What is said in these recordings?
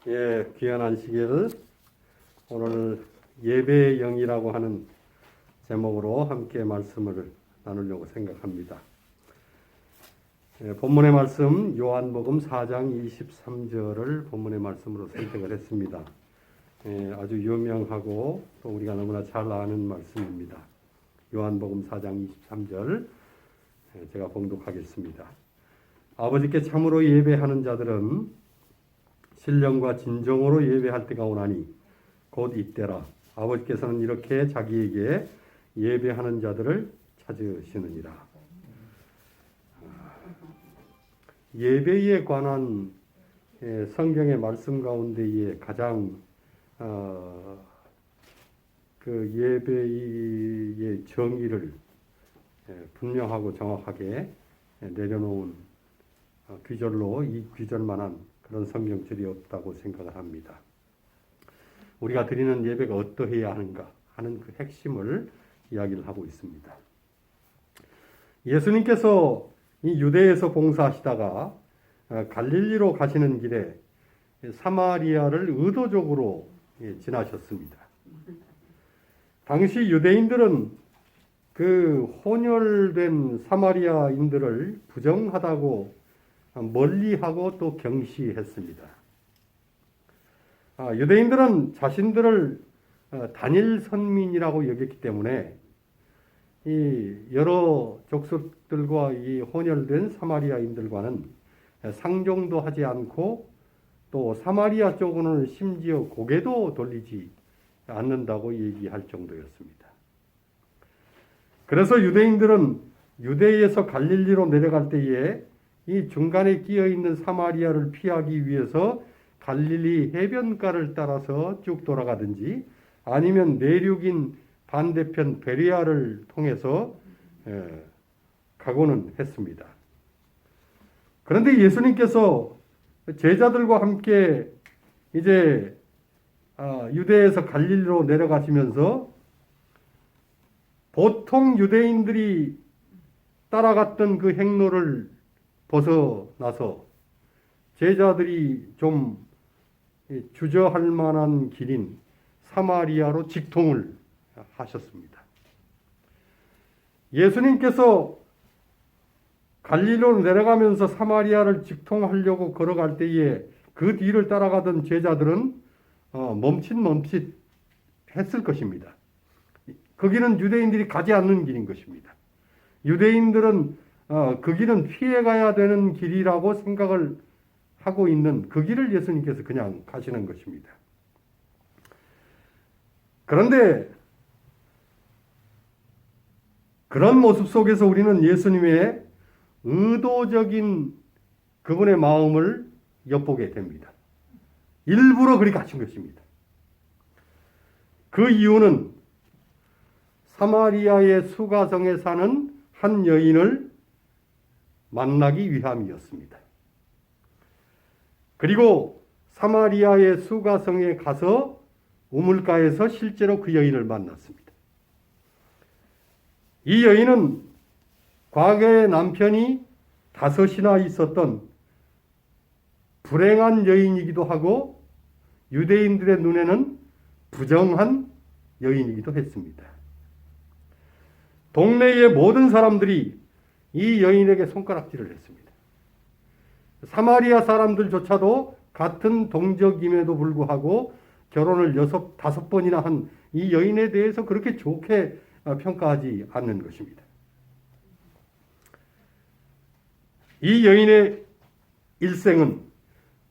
예, 귀한 안식일 오늘 예배의 영이라고 하는 제목으로 함께 말씀을 나누려고 생각합니다. 예, 본문의 말씀 요한복음 4장 23절을 본문의 말씀으로 선택을 했습니다. 예, 아주 유명하고 또 우리가 너무나 잘 아는 말씀입니다. 요한복음 4장 23절 제가 봉독하겠습니다. 아버지께 참으로 예배하는 자들은 신령과 진정으로 예배할 때가 오나니 곧 이때라. 아버지께서는 이렇게 자기에게 예배하는 자들을 찾으시느니라. 예배에 관한 성경의 말씀 가운데에 가장 그 예배의 정의를 분명하고 정확하게 내려놓은 귀절로 이 귀절만한 그런 성경절이 없다고 생각을 합니다. 우리가 드리는 예배가 어떠해야 하는가 하는 그 핵심을 이야기를 하고 있습니다. 예수님께서 이 유대에서 봉사하시다가 갈릴리로 가시는 길에 사마리아를 의도적으로 지나셨습니다. 당시 유대인들은 그 혼혈된 사마리아인들을 부정하다고 멀리하고 또 경시했습니다. 유대인들은 자신들을 단일 선민이라고 여겼기 때문에 이 여러 족속들과 이 혼혈된 사마리아인들과는 상종도 하지 않고 또 사마리아 쪽으로는 심지어 고개도 돌리지 않는다고 얘기할 정도였습니다. 그래서 유대인들은 유대에서 갈릴리로 내려갈 때에 이 중간에 끼어 있는 사마리아를 피하기 위해서 갈릴리 해변가를 따라서 쭉 돌아가든지 아니면 내륙인 반대편 베레아를 통해서 가고는 했습니다. 그런데 예수님께서 제자들과 함께 이제 유대에서 갈릴리로 내려가시면서 보통 유대인들이 따라갔던 그 행로를 벗어나서 제자들이 좀 주저할 만한 길인 사마리아로 직통을 하셨습니다. 예수님께서 갈릴리로 내려가면서 사마리아를 직통하려고 걸어갈 때에 그 뒤를 따라가던 제자들은 멈칫 했을 것입니다. 그 길은 유대인들이 가지 않는 길인 것입니다. 유대인들은 그 길은 피해가야 되는 길이라고 생각을 하고 있는 그 길을 예수님께서 그냥 가시는 것입니다. 그런데 그런 모습 속에서 우리는 예수님의 의도적인 그분의 마음을 엿보게 됩니다. 일부러 그리 가신 것입니다. 그 이유는 사마리아의 수가성에 사는 한 여인을 만나기 위함이었습니다. 그리고 사마리아의 수가성에 가서 우물가에서 실제로 그 여인을 만났습니다. 이 여인은 과거에 남편이 5이나 있었던 불행한 여인이기도 하고 유대인들의 눈에는 부정한 여인이기도 했습니다. 동네의 모든 사람들이 이 여인에게 손가락질을 했습니다. 사마리아 사람들조차도 같은 동족임에도 불구하고 결혼을 5번이나 한 이 여인에 대해서 그렇게 좋게 평가하지 않는 것입니다. 이 여인의 일생은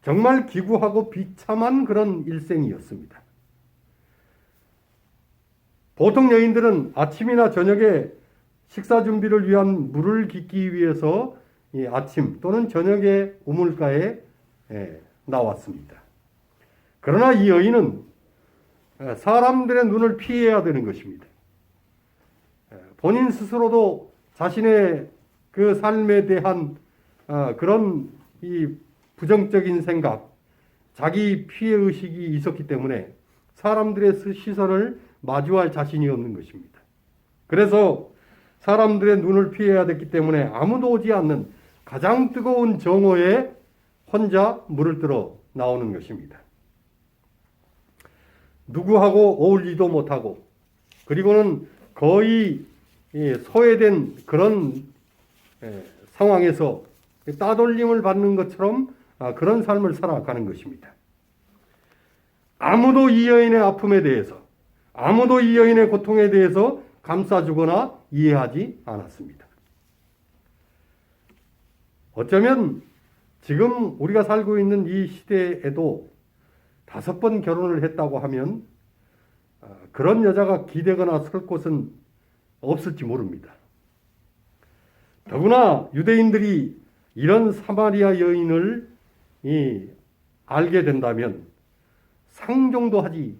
정말 기구하고 비참한 그런 일생이었습니다. 보통 여인들은 아침이나 저녁에 식사 준비를 위한 물을 깃기 위해서 이 아침 또는 저녁에 우물가에 나왔습니다. 그러나 이 여인은 사람들의 눈을 피해야 되는 것입니다. 본인 스스로도 자신의 그 삶에 대한 그런 이 부정적인 생각, 자기 피해 의식이 있었기 때문에 사람들의 시선을 마주할 자신이 없는 것입니다. 그래서 사람들의 눈을 피해야 됐기 때문에 아무도 오지 않는 가장 뜨거운 정오에 혼자 물을 들어 나오는 것입니다. 누구하고 어울리도 못하고, 그리고는 거의 소외된 그런 상황에서 따돌림을 받는 것처럼 그런 삶을 살아가는 것입니다. 아무도 이 여인의 아픔에 대해서, 아무도 이 여인의 고통에 대해서 감싸주거나 이해하지 않았습니다. 어쩌면 지금 우리가 살고 있는 이 시대에도 5번 결혼을 했다고 하면 그런 여자가 기대거나 설 곳은 없을지 모릅니다. 더구나 유대인들이 이런 사마리아 여인을 알게 된다면 상종도 하지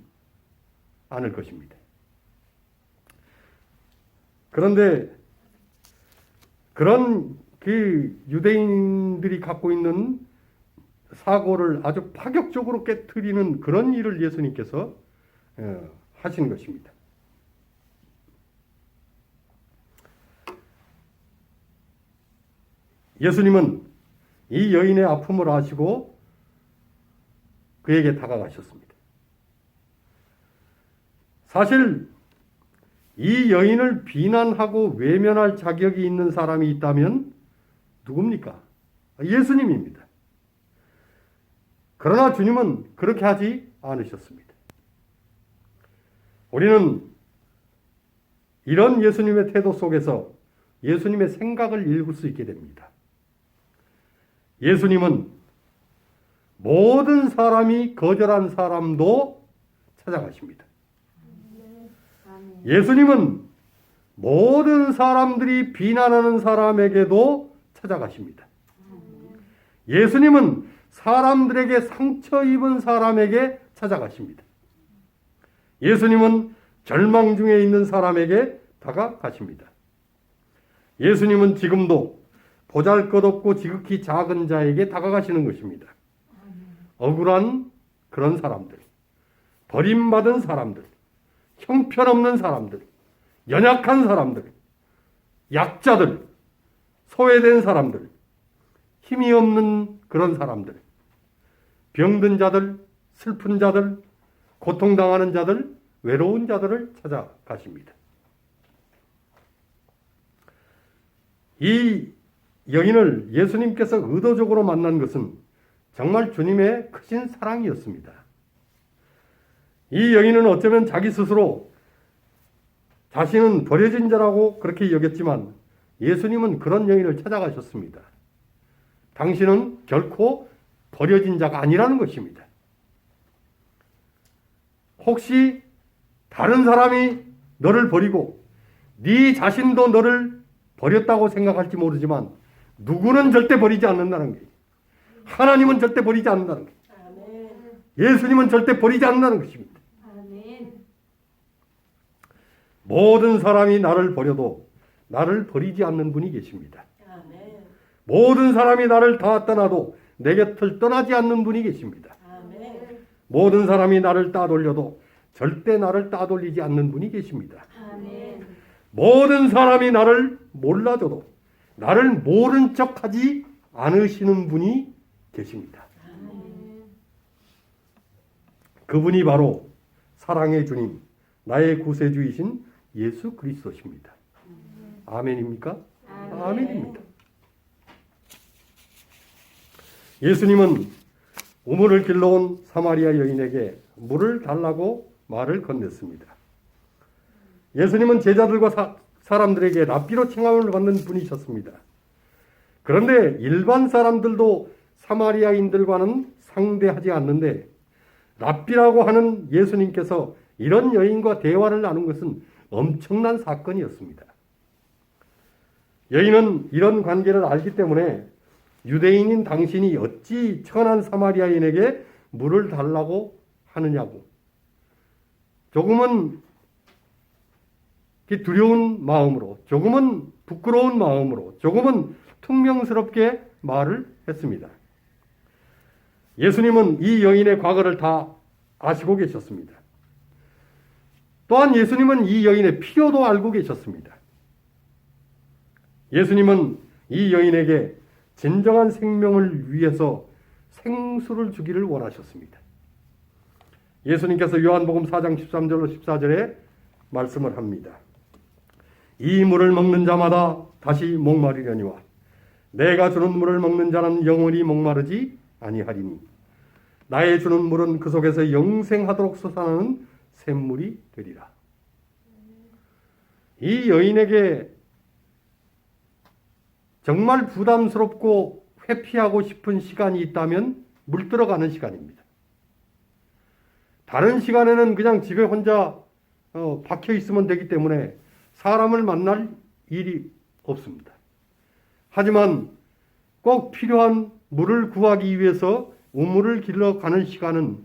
않을 것입니다. 그런데 그런 그 유대인들이 갖고 있는 사고를 아주 파격적으로 깨트리는 그런 일을 예수님께서 하신 것입니다. 예수님은 이 여인의 아픔을 아시고 그에게 다가가셨습니다. 사실 이 여인을 비난하고 외면할 자격이 있는 사람이 있다면 누굽니까? 예수님입니다. 그러나 주님은 그렇게 하지 않으셨습니다. 우리는 이런 예수님의 태도 속에서 예수님의 생각을 읽을 수 있게 됩니다. 예수님은 모든 사람이 거절한 사람도 찾아가십니다. 예수님은 모든 사람들이 비난하는 사람에게도 찾아가십니다. 예수님은 사람들에게 상처 입은 사람에게 찾아가십니다. 예수님은 절망 중에 있는 사람에게 다가가십니다. 예수님은 지금도 보잘것없고 지극히 작은 자에게 다가가시는 것입니다. 억울한 그런 사람들, 버림받은 사람들, 형편없는 사람들, 연약한 사람들, 약자들, 소외된 사람들, 힘이 없는 그런 사람들, 병든 자들, 슬픈 자들, 고통당하는 자들, 외로운 자들을 찾아가십니다. 이 여인을 예수님께서 의도적으로 만난 것은 정말 주님의 크신 사랑이었습니다. 이 여인은 어쩌면 자기 스스로 자신은 버려진 자라고 그렇게 여겼지만 예수님은 그런 여인을 찾아가셨습니다. 당신은 결코 버려진 자가 아니라는 것입니다. 혹시 다른 사람이 너를 버리고 네 자신도 너를 버렸다고 생각할지 모르지만 누구는 절대 버리지 않는다는 거예요. 하나님은 절대 버리지 않는다는 거예요. 예수님은 절대 버리지 않는다는 것입니다. 모든 사람이 나를 버려도 나를 버리지 않는 분이 계십니다. 모든 사람이 나를 다 떠나도 내 곁을 떠나지 않는 분이 계십니다. 모든 사람이 나를 따돌려도 절대 나를 따돌리지 않는 분이 계십니다. 모든 사람이 나를 몰라줘도 나를 모른 척하지 않으시는 분이 계십니다. 그분이 바로 사랑의 주님, 나의 구세주이신 예수 그리스도십니다. 아멘입니까? 아멘입니다. 예수님은 우물을 길러온 사마리아 여인에게 물을 달라고 말을 건넸습니다. 예수님은 제자들과 사람들에게 랍비로 칭함을 받는 분이셨습니다. 그런데 일반 사람들도 사마리아인들과는 상대하지 않는데 랍비라고 하는 예수님께서 이런 여인과 대화를 나눈 것은 엄청난 사건이었습니다. 여인은 이런 관계를 알기 때문에 유대인인 당신이 어찌 천한 사마리아인에게 물을 달라고 하느냐고 조금은 두려운 마음으로, 조금은 부끄러운 마음으로, 조금은 퉁명스럽게 말을 했습니다. 예수님은 이 여인의 과거를 다 아시고 계셨습니다. 또한 예수님은 이 여인의 필요도 알고 계셨습니다. 예수님은 이 여인에게 진정한 생명을 위해서 생수를 주기를 원하셨습니다. 예수님께서 요한복음 4장 13절로 14절에 말씀을 합니다. 이 물을 먹는 자마다 다시 목마르려니와 내가 주는 물을 먹는 자는 영원히 목마르지 아니하리니 나의 주는 물은 그 속에서 영생하도록 솟아나는 샘물이 되리라. 이 여인에게 정말 부담스럽고 회피하고 싶은 시간이 있다면 물 들어가는 시간입니다. 다른 시간에는 그냥 집에 혼자 박혀 있으면 되기 때문에 사람을 만날 일이 없습니다. 하지만 꼭 필요한 물을 구하기 위해서 우물을 길러 가는 시간은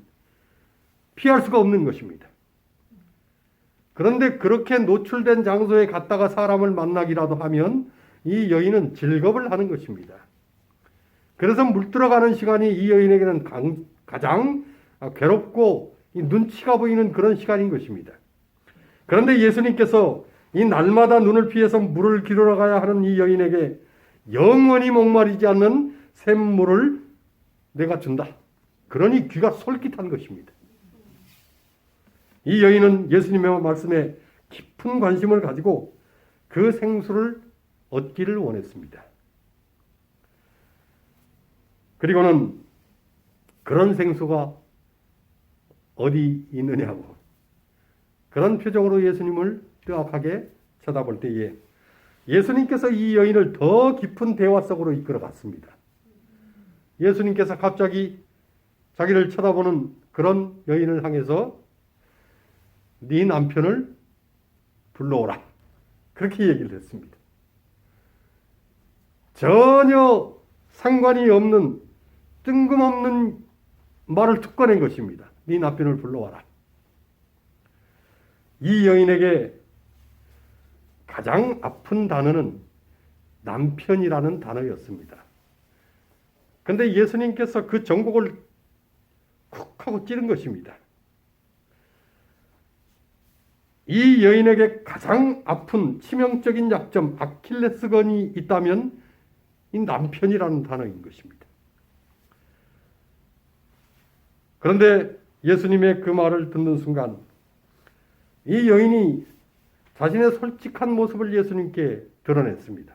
피할 수가 없는 것입니다. 그런데 그렇게 노출된 장소에 갔다가 사람을 만나기라도 하면 이 여인은 즐겁을 하는 것입니다. 그래서 물 들어가는 시간이 이 여인에게는 가장 괴롭고 눈치가 보이는 그런 시간인 것입니다. 그런데 예수님께서 이 날마다 눈을 피해서 물을 길러 가야 하는 이 여인에게 영원히 목마르지 않는 샘물을 내가 준다. 그러니 귀가 솔깃한 것입니다. 이 여인은 예수님의 말씀에 깊은 관심을 가지고 그 생수를 얻기를 원했습니다. 그리고는 그런 생수가 어디 있느냐고 그런 표정으로 예수님을 뜨악하게 쳐다볼 때에 예수님께서 이 여인을 더 깊은 대화 속으로 이끌어 갔습니다. 예수님께서 갑자기 자기를 쳐다보는 그런 여인을 향해서 네 남편을 불러오라. 그렇게 얘기를 했습니다. 전혀 상관이 없는 뜬금없는 말을 툭 꺼낸 것입니다. 네 남편을 불러와라. 이 여인에게 가장 아픈 단어는 남편이라는 단어였습니다. 그런데 예수님께서 그 전곡을 쿡 하고 찌른 것입니다. 이 여인에게 가장 아픈 치명적인 약점, 아킬레스건이 있다면 이 남편이라는 단어인 것입니다. 그런데 예수님의 그 말을 듣는 순간 이 여인이 자신의 솔직한 모습을 예수님께 드러냈습니다.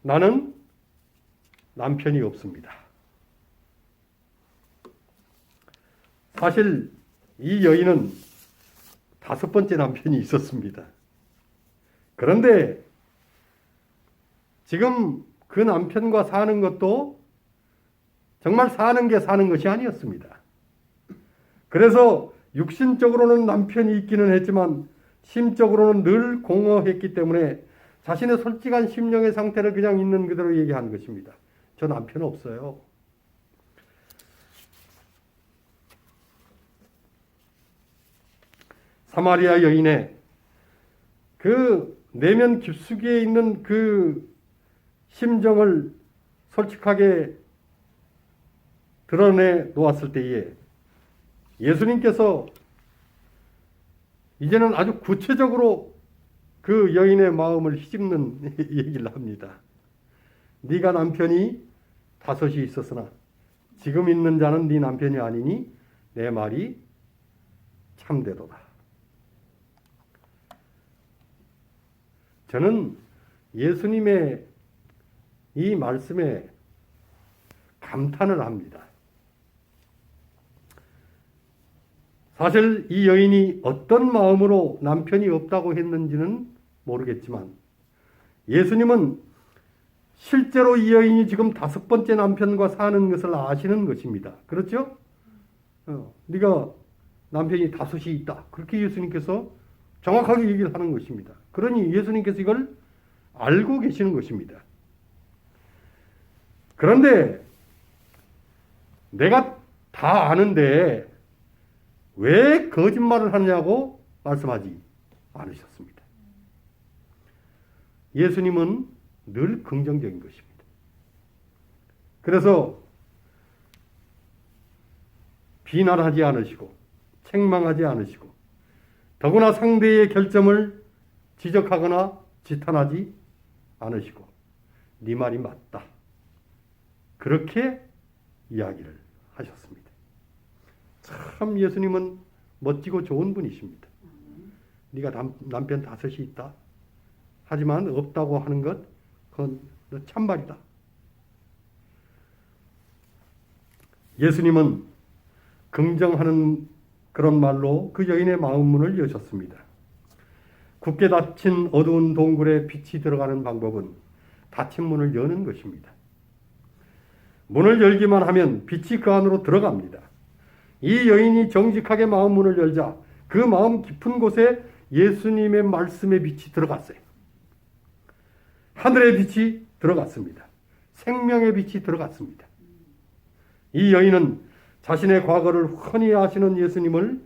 나는 남편이 없습니다. 사실 이 여인은 5번째 남편이 있었습니다. 그런데 지금 그 남편과 사는 것도 정말 사는 게 사는 것이 아니었습니다. 그래서 육신적으로는 남편이 있기는 했지만 심적으로는 늘 공허했기 때문에 자신의 솔직한 심령의 상태를 그냥 있는 그대로 얘기한 것입니다. 저 남편 없어요. 사마리아 여인의 그 내면 깊숙이에 있는 그 심정을 솔직하게 드러내 놓았을 때에 예수님께서 이제는 아주 구체적으로 그 여인의 마음을 휘집는 얘기를 합니다. 네가 남편이 5이 있었으나 지금 있는 자는 네 남편이 아니니 내 말이 참되도다. 저는 예수님의 이 말씀에 감탄을 합니다. 사실 이 여인이 어떤 마음으로 남편이 없다고 했는지는 모르겠지만 예수님은 실제로 이 여인이 지금 5번째 남편과 사는 것을 아시는 것입니다. 그렇죠? 네가 남편이 5이 있다. 그렇게 예수님께서 정확하게 얘기를 하는 것입니다. 그러니 예수님께서 이걸 알고 계시는 것입니다. 그런데 내가 다 아는데 왜 거짓말을 하느냐고 말씀하지 않으셨습니다. 예수님은 늘 긍정적인 것입니다. 그래서 비난하지 않으시고 책망하지 않으시고 더구나 상대의 결점을 지적하거나 지탄하지 않으시고 네 말이 맞다. 그렇게 이야기를 하셨습니다. 참 예수님은 멋지고 좋은 분이십니다. 네가 남편 5이 있다. 하지만 없다고 하는 것 그건 참말이다. 예수님은 긍정하는 그런 말로 그 여인의 마음 문을 여셨습니다. 굳게 닫힌 어두운 동굴에 빛이 들어가는 방법은 닫힌 문을 여는 것입니다. 문을 열기만 하면 빛이 그 안으로 들어갑니다. 이 여인이 정직하게 마음 문을 열자 그 마음 깊은 곳에 예수님의 말씀의 빛이 들어갔어요. 하늘의 빛이 들어갔습니다. 생명의 빛이 들어갔습니다. 이 여인은 자신의 과거를 훤히 아시는 예수님을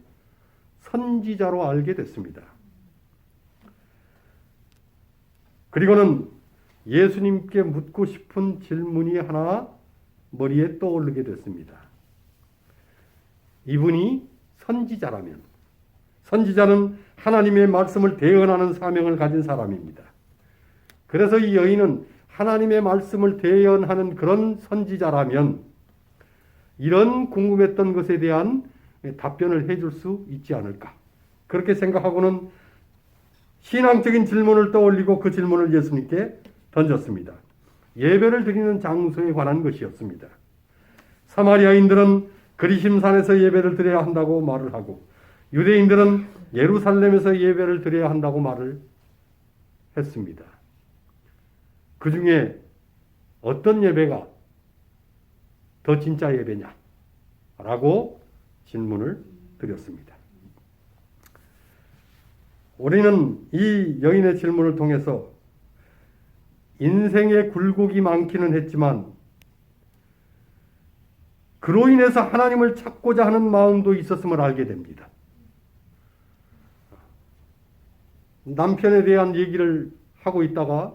선지자로 알게 됐습니다. 그리고는 예수님께 묻고 싶은 질문이 하나 머리에 떠오르게 됐습니다. 이분이 선지자라면, 선지자는 하나님의 말씀을 대언하는 사명을 가진 사람입니다. 그래서 이 여인은 하나님의 말씀을 대언하는 그런 선지자라면 이런 궁금했던 것에 대한 답변을 해줄 수 있지 않을까. 그렇게 생각하고는 신앙적인 질문을 떠올리고 그 질문을 예수님께 던졌습니다. 예배를 드리는 장소에 관한 것이었습니다. 사마리아인들은 그리심산에서 예배를 드려야 한다고 말을 하고 유대인들은 예루살렘에서 예배를 드려야 한다고 말을 했습니다. 그 중에 어떤 예배가 더 진짜 예배냐? 라고 질문을 드렸습니다. 우리는 이 여인의 질문을 통해서 인생에 굴곡이 많기는 했지만 그로 인해서 하나님을 찾고자 하는 마음도 있었음을 알게 됩니다. 남편에 대한 얘기를 하고 있다가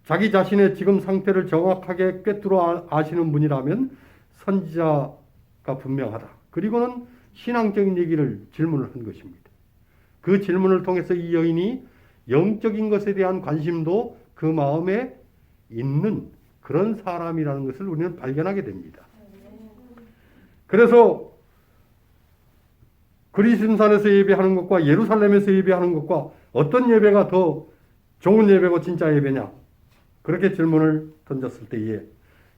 자기 자신의 지금 상태를 정확하게 꿰뚫어 아시는 분이라면 선지자가 분명하다. 그리고는 신앙적인 얘기를 질문을 한 것입니다. 그 질문을 통해서 이 여인이 영적인 것에 대한 관심도 그 마음에 있는 그런 사람이라는 것을 우리는 발견하게 됩니다. 그래서 그리심산에서 예배하는 것과 예루살렘에서 예배하는 것과 어떤 예배가 더 좋은 예배고 진짜 예배냐? 그렇게 질문을 던졌을 때에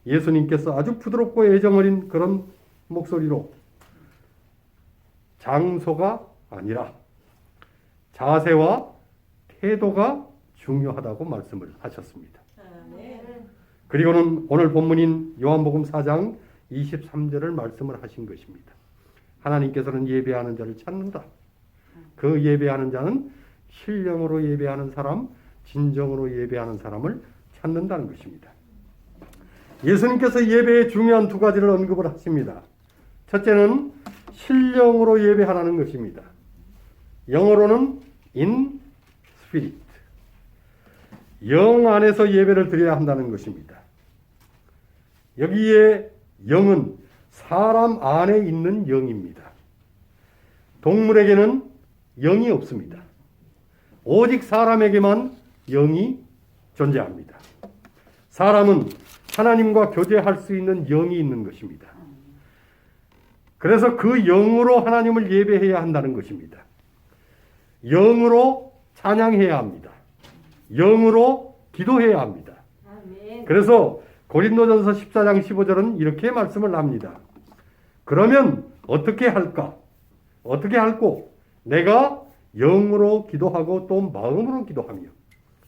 예수님께서 아주 부드럽고 애정어린 그런 목소리로 장소가 아니라 자세와 태도가 중요하다고 말씀을 하셨습니다. 그리고는 오늘 본문인 요한복음 4장 23절을 말씀을 하신 것입니다. 하나님께서는 예배하는 자를 찾는다. 그 예배하는 자는 신령으로 예배하는 사람, 진정으로 예배하는 사람을 찾는다는 것입니다. 예수님께서 예배의 중요한 2가지를 언급을 하십니다. 첫째는 신령으로 예배하라는 것입니다. 영어로는 in spirit. 영 안에서 예배를 드려야 한다는 것입니다. 여기에 영은 사람 안에 있는 영입니다. 동물에게는 영이 없습니다. 오직 사람에게만 영이 존재합니다. 사람은 하나님과 교제할 수 있는 영이 있는 것입니다. 그래서 그 영으로 하나님을 예배해야 한다는 것입니다. 영으로 찬양해야 합니다. 영으로 기도해야 합니다. 그래서 고린도전서 14장 15절은 이렇게 말씀을 합니다. 그러면 어떻게 할까? 어떻게 할꼬? 내가 영으로 기도하고 또 마음으로 기도하며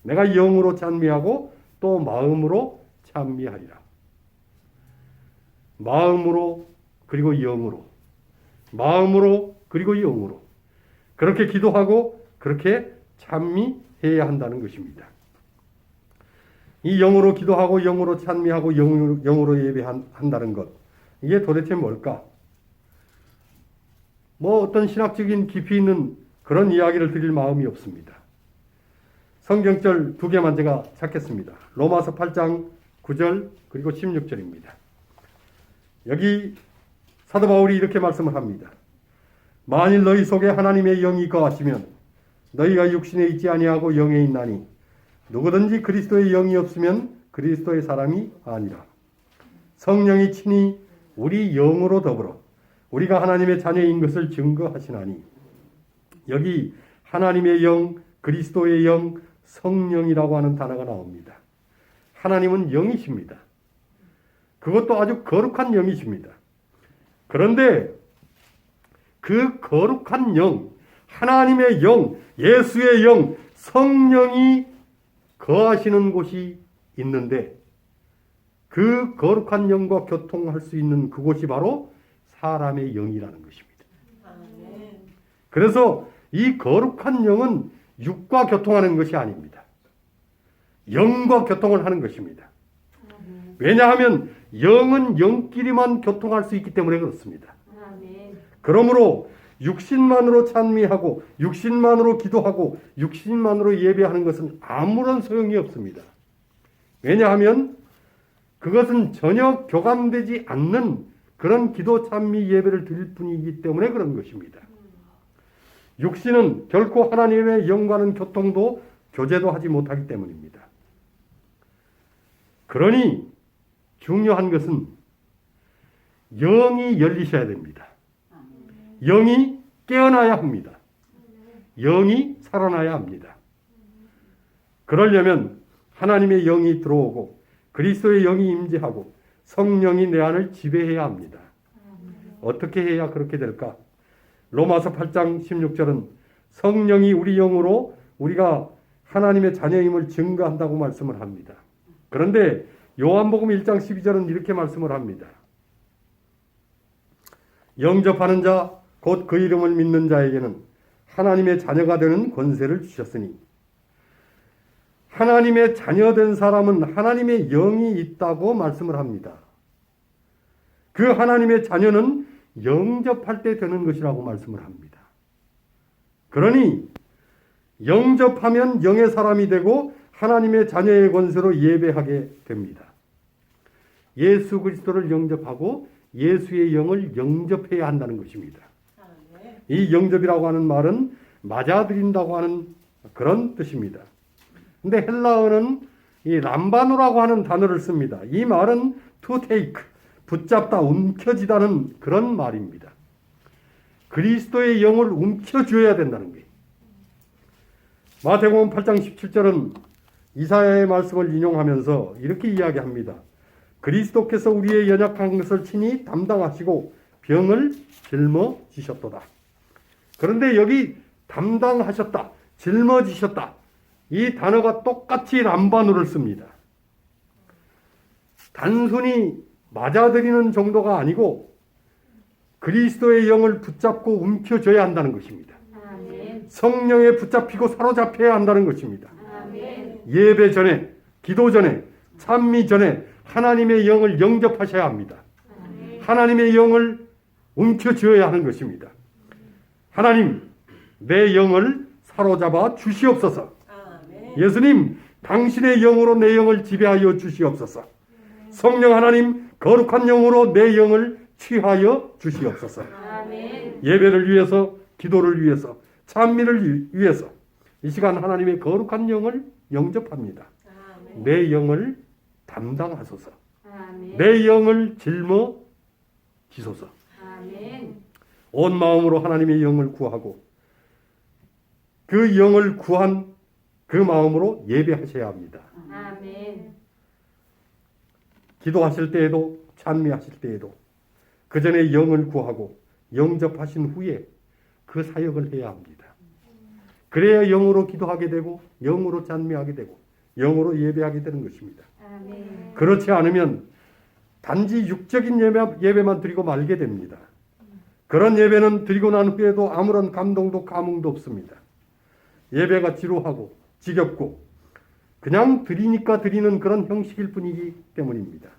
내가 영으로 찬미하고 또 마음으로 찬미하리라. 마음으로 그리고 영으로, 마음으로 그리고 영으로 그렇게 기도하고 그렇게 찬미해야 한다는 것입니다. 이 영으로 기도하고 영으로 찬미하고 영으로 예배한다는 것, 이게 도대체 뭘까? 뭐 어떤 신학적인 깊이 있는 그런 이야기를 드릴 마음이 없습니다. 성경절 2개만 제가 찾겠습니다. 로마서 8장 9절 그리고 16절입니다. 여기 사도 바울이 이렇게 말씀을 합니다. 만일 너희 속에 하나님의 영이 거하시면 너희가 육신에 있지 아니하고 영에 있나니 누구든지 그리스도의 영이 없으면 그리스도의 사람이 아니라. 성령이 친히 우리 영으로 더불어 우리가 하나님의 자녀인 것을 증거하시나니, 여기 하나님의 영, 그리스도의 영, 성령이라고 하는 단어가 나옵니다. 하나님은 영이십니다. 그것도 아주 거룩한 영이십니다. 그런데 그 거룩한 영, 하나님의 영, 예수의 영, 성령이 거하시는 곳이 있는데, 그 거룩한 영과 교통할 수 있는 그곳이 바로 사람의 영이라는 것입니다. 그래서 이 거룩한 영은 육과 교통하는 것이 아닙니다. 영과 교통을 하는 것입니다. 왜냐하면 영은 영끼리만 교통할 수 있기 때문에 그렇습니다. 그러므로 육신만으로 찬미하고 육신만으로 기도하고 육신만으로 예배하는 것은 아무런 소용이 없습니다. 왜냐하면 그것은 전혀 교감되지 않는 그런 기도 찬미 예배를 드릴 뿐이기 때문에 그런 것입니다. 육신은 결코 하나님의 영과는 교통도 교제도 하지 못하기 때문입니다. 그러니 중요한 것은 영이 열리셔야 됩니다. 영이 깨어나야 합니다. 영이 살아나야 합니다. 그러려면 하나님의 영이 들어오고 그리스도의 영이 임재하고 성령이 내 안을 지배해야 합니다. 어떻게 해야 그렇게 될까? 로마서 8장 16절은 성령이 우리 영으로 우리가 하나님의 자녀임을 증거한다고 말씀을 합니다. 그런데 요한복음 1장 12절은 이렇게 말씀을 합니다. 영접하는 자, 곧 그 이름을 믿는 자에게는 하나님의 자녀가 되는 권세를 주셨으니, 하나님의 자녀된 사람은 하나님의 영이 있다고 말씀을 합니다. 그 하나님의 자녀는 영접할 때 되는 것이라고 말씀을 합니다. 그러니 영접하면 영의 사람이 되고 하나님의 자녀의 권세로 예배하게 됩니다. 예수 그리스도를 영접하고 예수의 영을 영접해야 한다는 것입니다. 이 영접이라고 하는 말은 맞아들인다고 하는 그런 뜻입니다. 근데 헬라어는 이 람바누라고 하는 단어를 씁니다. 이 말은 to take, 붙잡다, 움켜쥐다는 그런 말입니다. 그리스도의 영을 움켜쥐어야 된다는 거예요. 마태복음 8장 17절은 이사야의 말씀을 인용하면서 이렇게 이야기합니다. 그리스도께서 우리의 연약한 것을 친히 담당하시고 병을 짊어지셨도다. 그런데 여기 담당하셨다, 짊어지셨다, 이 단어가 똑같이 람바누를 씁니다. 단순히 맞아들이는 정도가 아니고 그리스도의 영을 붙잡고 움켜줘야 한다는 것입니다. 아멘. 성령에 붙잡히고 사로잡혀야 한다는 것입니다. 아멘. 예배 전에, 기도 전에, 찬미 전에 하나님의 영을 영접하셔야 합니다. 아멘. 하나님의 영을 움켜쥐어야 하는 것입니다. 하나님, 내 영을 사로잡아 주시옵소서. 아멘. 예수님, 당신의 영으로 내 영을 지배하여 주시옵소서. 성령 하나님, 거룩한 영으로 내 영을 취하여 주시옵소서. 아멘. 예배를 위해서, 기도를 위해서, 찬미를 위해서 이 시간 하나님의 거룩한 영을 영접합니다. 아멘. 내 영을 담당하소서. 아멘. 내 영을 짊어지소서. 아멘. 온 마음으로 하나님의 영을 구하고 그 영을 구한 그 마음으로 예배하셔야 합니다. 아멘. 기도하실 때에도 찬미하실 때에도 그 전에 영을 구하고 영접하신 후에 그 사역을 해야 합니다. 그래야 영으로 기도하게 되고 영으로 찬미하게 되고 영으로 예배하게 되는 것입니다. 아멘. 그렇지 않으면 단지 육적인 예배만 드리고 말게 됩니다. 그런 예배는 드리고 난 후에도 아무런 감동도 감흥도 없습니다. 예배가 지루하고 지겹고 그냥 드리니까 드리는 그런 형식일 뿐이기 때문입니다.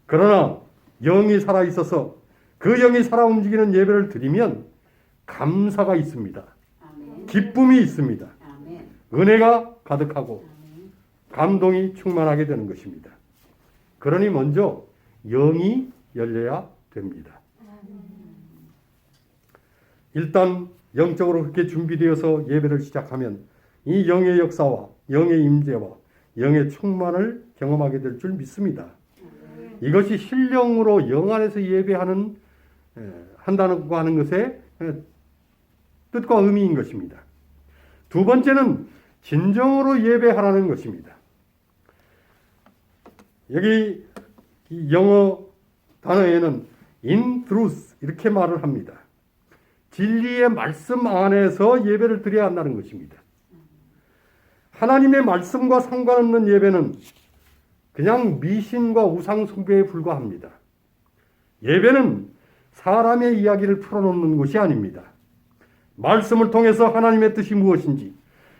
그러나 영이 살아있어서 그 영이 살아 움직이는 예배를 드리면 감사가 있습니다. 아멘. 기쁨이 있습니다. 아멘. 은혜가 가득하고 아멘. 감동이 충만하게 되는 것입니다. 그러니 먼저 영이 열려야 됩니다. 아멘. 일단 영적으로 그렇게 준비되어서 예배를 시작하면 이 영의 역사와 영의 임재와 영의 충만을 경험하게 될 줄 믿습니다. 이것이 신령으로 영 안에서 한다고 하는 것의 뜻과 의미인 것입니다. 두 번째는 진정으로 예배하라는 것입니다. 여기 이 영어 단어에는 in truth 이렇게 말을 합니다. 진리의 말씀 안에서 예배를 드려야 한다는 것입니다. 하나님의 말씀과 상관없는 예배는 그냥 미신과 우상 숭배에 불과합니다. 예배는 사람의 이야기를 풀어놓는 것이 아닙니다. 말씀을 통해서 하나님의 뜻이 무엇인지,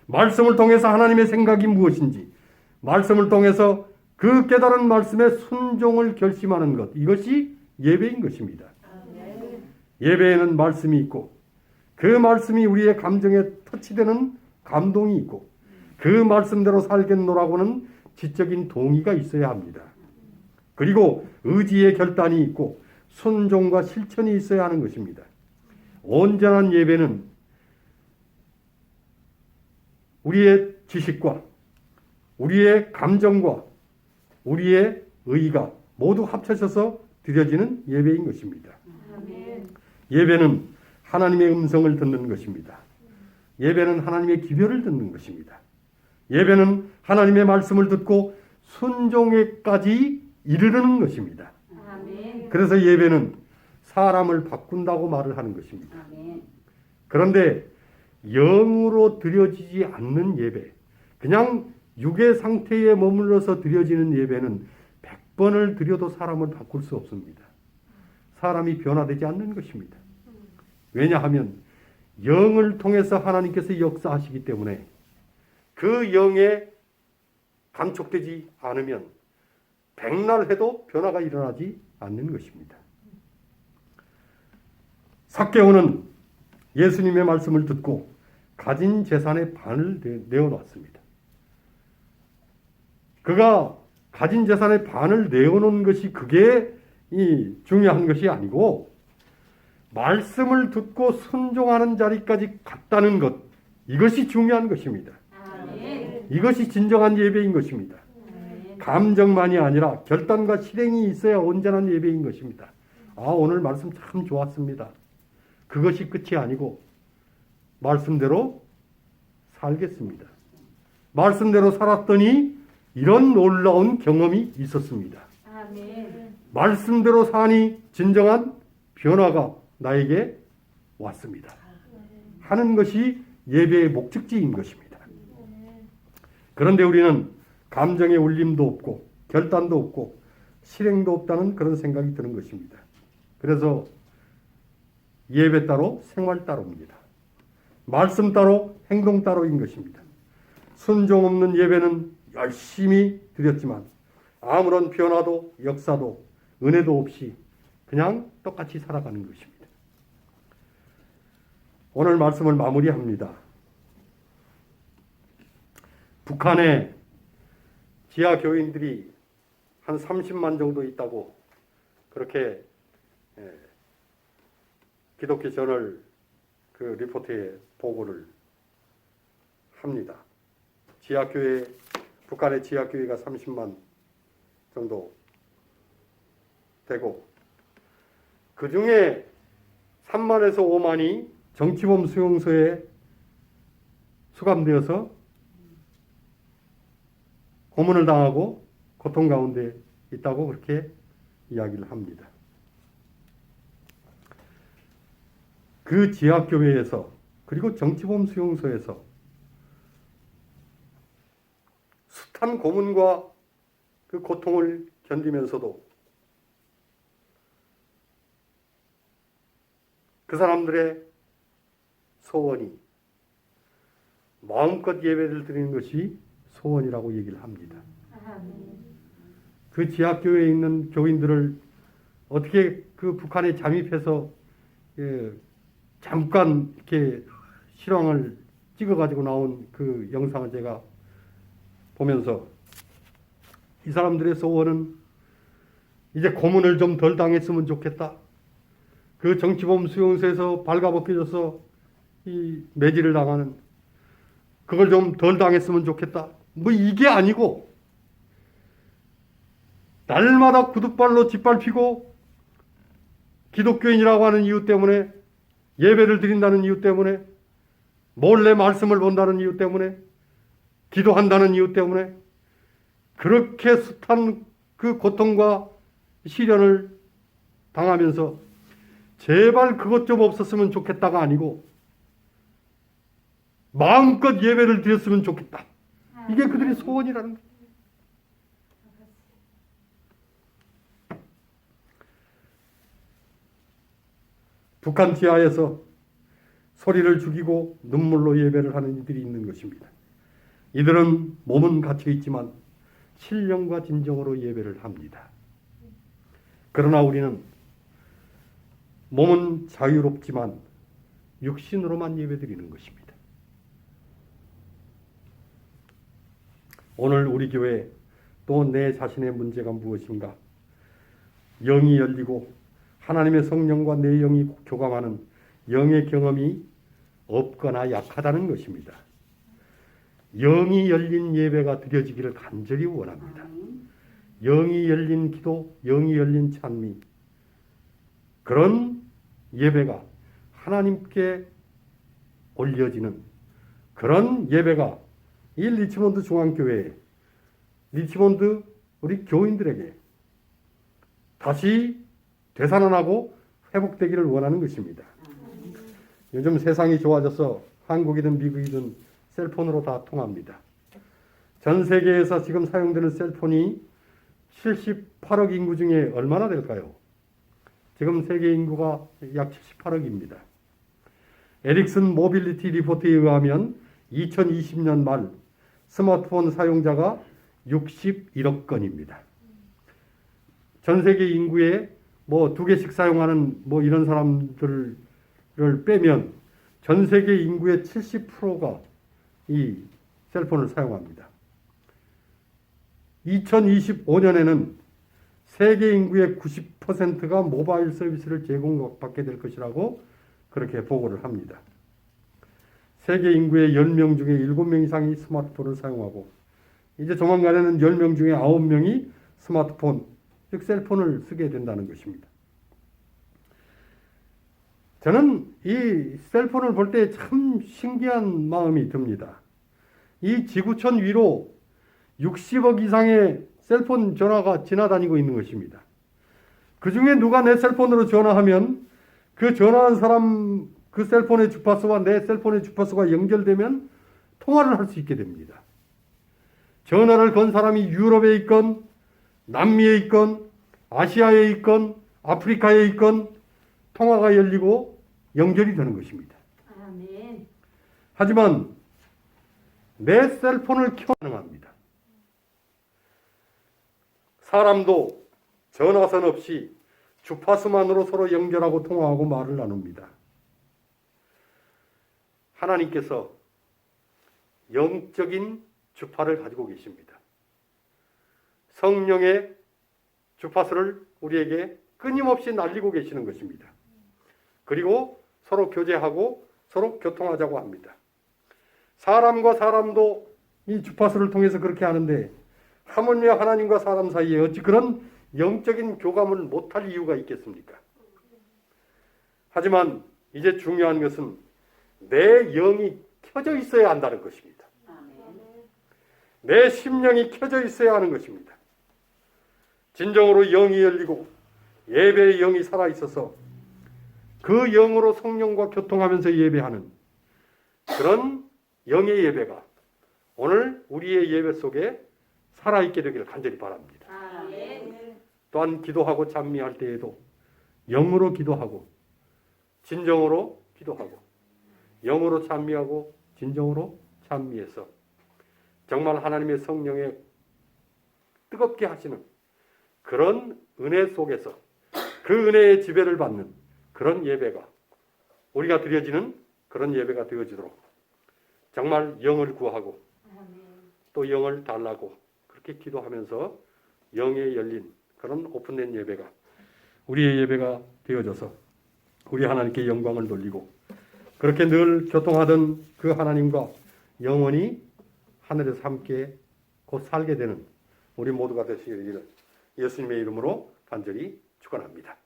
말씀을 통해서 하나님의 생각이 무엇인지, 말씀을 통해서 그 깨달은 말씀에 순종을 결심하는 것, 이것이 예배인 것입니다. 예배에는 말씀이 있고 그 말씀이 우리의 감정에 터치되는 감동이 있고 그 말씀대로 살겠노라고는 지적인 동의가 있어야 합니다. 그리고 의지의 결단이 있고 순종과 실천이 있어야 하는 것입니다. 온전한 예배는 우리의 지식과 우리의 감정과 우리의 의가 모두 합쳐져서 드려지는 예배인 것입니다. 예배는 하나님의 음성을 듣는 것입니다. 예배는 하나님의 기별을 듣는 것입니다. 예배는 하나님의 말씀을 듣고 순종에까지 이르르는 것입니다. 그래서 예배는 사람을 바꾼다고 말을 하는 것입니다. 그런데 영으로 드려지지 않는 예배, 그냥 육의 상태에 머물러서 드려지는 예배는 100번을 드려도 사람을 바꿀 수 없습니다. 사람이 변화되지 않는 것입니다. 왜냐하면 영을 통해서 하나님께서 역사하시기 때문에 그 영에 감촉되지 않으면 백날 해도 변화가 일어나지 않는 것입니다. 삭개오는 예수님의 말씀을 듣고 가진 재산의 반을 내어놨습니다. 그가 가진 재산의 반을 내어놓은 것이 그게 중요한 것이 아니고 말씀을 듣고 순종하는 자리까지 갔다는 것, 이것이 중요한 것입니다. 이것이 진정한 예배인 것입니다. 감정만이 아니라 결단과 실행이 있어야 온전한 예배인 것입니다. 오늘 말씀 참 좋았습니다. 그것이 끝이 아니고 말씀대로 살겠습니다. 말씀대로 살았더니 이런 놀라운 경험이 있었습니다. 말씀대로 사니 진정한 변화가 나에게 왔습니다. 하는 것이 예배의 목적지인 것입니다. 그런데 우리는 감정의 울림도 없고 결단도 없고 실행도 없다는 그런 생각이 드는 것입니다. 그래서 예배 따로 생활 따로입니다. 말씀 따로 행동 따로인 것입니다. 순종 없는 예배는 열심히 드렸지만 아무런 변화도 역사도 은혜도 없이 그냥 똑같이 살아가는 것입니다. 오늘 말씀을 마무리합니다. 북한에 지하 교인들이 한 30만 정도 있다고 그렇게 기독교 저널 그 리포트에 보고를 합니다. 북한의 지하교회가 30만 정도 되고 그 중에 3만에서 5만이 정치범 수용소에 수감되어서 고문을 당하고 고통 가운데 있다고 그렇게 이야기를 합니다. 그 지하교회에서 그리고 정치범 수용소에서 숱한 고문과 그 고통을 견디면서도 그 사람들의 소원이 마음껏 예배를 드리는 것이 소원이라고 얘기를 합니다. 그 지하교회에 있는 교인들을 어떻게 그 북한에 잠입해서 잠깐 이렇게 실황을 찍어가지고 나온 그 영상을 제가 보면서 이 사람들의 소원은 이제 고문을 좀 덜 당했으면 좋겠다. 그 정치범 수용소에서 발가벗겨져서 이 매질을 당하는 그걸 좀 덜 당했으면 좋겠다. 뭐 이게 아니고 날마다 구두발로 짓밟히고 기독교인이라고 하는 이유 때문에, 예배를 드린다는 이유 때문에, 몰래 말씀을 본다는 이유 때문에, 기도한다는 이유 때문에 그렇게 숱한 그 고통과 시련을 당하면서 제발 그것 좀 없었으면 좋겠다가 아니고 마음껏 예배를 드렸으면 좋겠다. 이게 그들의 소원이라는 거예요. 북한 지하에서 소리를 죽이고 눈물로 예배를 하는 이들이 있는 것입니다. 이들은 몸은 갇혀 있지만 신령과 진정으로 예배를 합니다. 그러나 우리는 몸은 자유롭지만 육신으로만 예배드리는 것입니다. 오늘 우리 교회 또 내 자신의 문제가 무엇인가? 영이 열리고 하나님의 성령과 내 영이 교감하는 영의 경험이 없거나 약하다는 것입니다. 영이 열린 예배가 드려지기를 간절히 원합니다. 영이 열린 기도, 영이 열린 찬미, 그런 예배가 하나님께 올려지는 그런 예배가 이 리치몬드 중앙교회, 리치몬드 우리 교인들에게 다시 되살아나고 회복되기를 원하는 것입니다. 요즘 세상이 좋아져서 한국이든 미국이든 셀폰으로 다 통합니다. 전 세계에서 지금 사용되는 셀폰이 78억 인구 중에 얼마나 될까요? 지금 세계 인구가 약 78억입니다. 에릭슨 모빌리티 리포트에 의하면 2020년 말 스마트폰 사용자가 61억 건입니다. 전 세계 인구의 뭐 2개씩 사용하는 뭐 이런 사람들을 빼면 전 세계 인구의 70%가 이 셀폰을 사용합니다. 2025년에는 세계 인구의 90%가 모바일 서비스를 제공받게 될 것이라고 그렇게 보고를 합니다. 세계 인구의 10명 중에 7명 이상이 스마트폰을 사용하고 이제 조만간에는 10명 중에 9명이 스마트폰, 즉 셀폰을 쓰게 된다는 것입니다. 저는 이 셀폰을 볼 때 참 신기한 마음이 듭니다. 이 지구촌 위로 60억 이상의 셀폰 전화가 지나다니고 있는 것입니다. 그 중에 누가 내 셀폰으로 전화하면 그 전화한 사람 그 셀폰의 주파수와 내 셀폰의 주파수가 연결되면 통화를 할 수 있게 됩니다. 전화를 건 사람이 유럽에 있건 남미에 있건 아시아에 있건 아프리카에 있건 통화가 열리고 연결이 되는 것입니다. 아멘. 하지만 내 셀폰을 켜가능합니다. 사람도 전화선 없이 주파수만으로 서로 연결하고 통화하고 말을 나눕니다. 하나님께서 영적인 주파를 가지고 계십니다. 성령의 주파수를 우리에게 끊임없이 날리고 계시는 것입니다. 그리고 서로 교제하고 서로 교통하자고 합니다. 사람과 사람도 이 주파수를 통해서 그렇게 하는데 하물며 하나님과 사람 사이에 어찌 그런 영적인 교감을 못할 이유가 있겠습니까? 하지만 이제 중요한 것은 내 영이 켜져 있어야 한다는 것입니다. 내 심령이 켜져 있어야 하는 것입니다. 진정으로 영이 열리고 예배의 영이 살아있어서 그 영으로 성령과 교통하면서 예배하는 그런 영의 예배가 오늘 우리의 예배 속에 살아있게 되기를 간절히 바랍니다. 또한 기도하고 찬미할 때에도 영으로 기도하고 진정으로 기도하고 영으로 찬미하고 진정으로 찬미해서 정말 하나님의 성령의 뜨겁게 하시는 그런 은혜 속에서 그 은혜의 지배를 받는 그런 예배가 우리가 드려지는 그런 예배가 되어지도록 정말 영을 구하고 또 영을 달라고 그렇게 기도하면서 영에 열린 그런 오픈된 예배가 우리의 예배가 되어져서 우리 하나님께 영광을 돌리고 그렇게 늘 교통하던 그 하나님과 영원히 하늘에서 함께 곧 살게 되는 우리 모두가 되시기를 예수님의 이름으로 간절히 축원합니다.